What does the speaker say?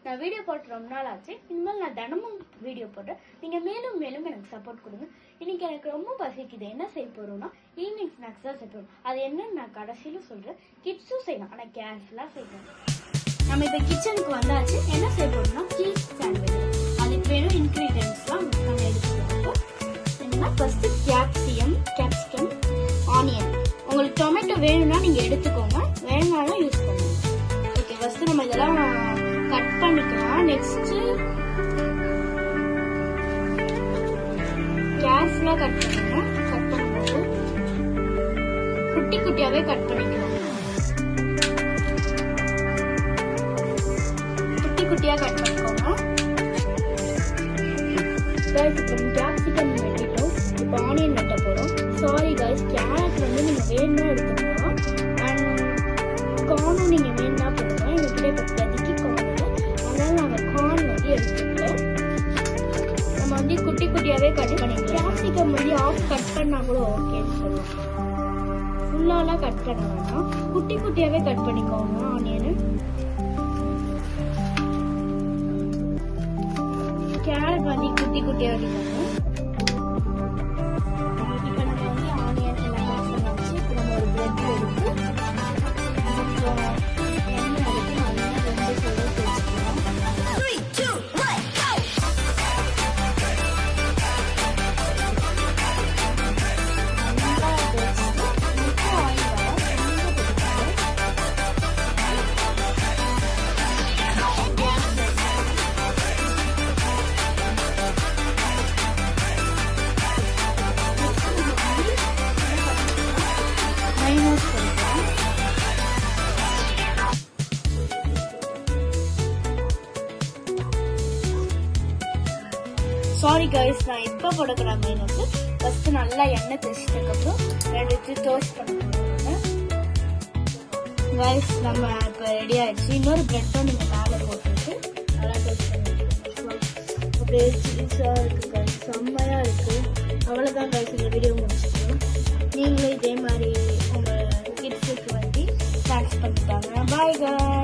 நான் வீடியோ போட்டு ரொம்ப நாள் ஆச்சு. இனிமேல் நான் தினமும் வீடியோ போடுறேன். நீங்கள் மேலும் மேலும் எனக்கு சப்போர்ட் கொடுங்க. இன்னைக்கு எனக்கு ரொம்ப பசிக்குது. என்ன செய்ய போகிறோம்னா ஈவினிங் ஸ்நாக்ஸ் தான் செய்ய போகிறோம். அது என்னன்னு நான் கடைசியிலும் சொல்கிறேன். கிட்ஸும் செய்யணும், ஆனால் கேர்ஃபுல்லாக செய்யணும். நம்ம இப்போ கிச்சனுக்கு வந்தாச்சு. என்ன செய்ய போகிறோம்னா சீஸ் சாண்ட்விச். அதுக்கு வேணும் இன்க்ரீடியன்ட்ஸ்லாம் நம்ம எடுத்துக்கிறோம். என்னன்னா ஃபர்ஸ்ட்டு கேப்சிகம், ஆனியன். உங்களுக்கு டொமேட்டோ வேணும்னா நீங்கள் எடுத்துக்கோங்க, வேணும்னாலும் யூஸ் பண்ணுங்க. ஓகே, ஃபர்ஸ்ட் நம்ம இதெல்லாம் கட் பண்ணிக்கலாம். நெக்ஸ்ட் கேர்ஃபுல்லா கட் பண்ணுங்க. கட் பண்ணும்போது குட்டி குட்டியாவே கட் பண்ணிக்கலாம். குட்டி குட்டியா கட் பண்ணிக்கோங்க. கேப்சிகம் வெட்டிட்டோம். இப்போ ஆனியன் வெட்ட போறோம். சாரி கைஸ், கேரட் வந்து நீங்க வேணும்னா எடுத்துக்கலாம். அண்ட் கார்னும் நீங்க வேணும்னா போடுங்க. எங்ககிட்ட இப்போ இப்போதைக்கு கார்ன் இல்லை, அதனால நாங்கள் கார்ன் வந்து எடுத்துக்கிறேன். நம்ம வந்து குட்டி குட்டியாவே கட் பண்ணிக்கலாம். கேப்சிகம் வந்து ஆஃப் கட் பண்ணா கூட ஓகேன்னு சொல்லுவோம். ஃபுல்லாலாம் கட் பண்ண வேணாம், குட்டி குட்டியாவே கட் பண்ணிக்கோங்க ஆனியனு. கேரட் வந்து குட்டி குட்டியா வெட்டிக்கோங்க. இப்போ நம்ம வந்து ஆனியன் எல்லாம் கட் பண்ணாச்சு. இப்போ நம்ம ஒரு பிரெட் எடுத்து அப்புறம் எண்ணெய் எடுத்து நல்லா 2 சைடும் தேய்ச்சிக்கலாம். சாரி கைஸ், நான் இப்போ போடக்கூடாது மைனஸ். ஃபர்ஸ்ட் நல்லா எண்ணெய் தேய்ச்சிட்டதுக்கப்புறம் 2 டோஸ்ட் பண்ணிக்கோங்க கைஸ். நம்ம இப்போ ரெடி ஆயிடுச்சு. இன்னொரு பிரெட்டும் நீங்கள் மேலே போட்டுட்டு நல்லா டோஸ்ட் பண்ணிக்கோங்க. அப்படியே சீஸாக இருக்குது கைஸ், செம்மையாக இருக்குது. அவ்வளோதான் கைஸ், இந்த வீடியோ முடிச்சுக்கணும். நீங்களும் இதே மாதிரி உங்கள் கிட்ஸுக்கு வந்து ஸ்நாக்ஸ் பண்ணிட்டாங்க. Bye guys.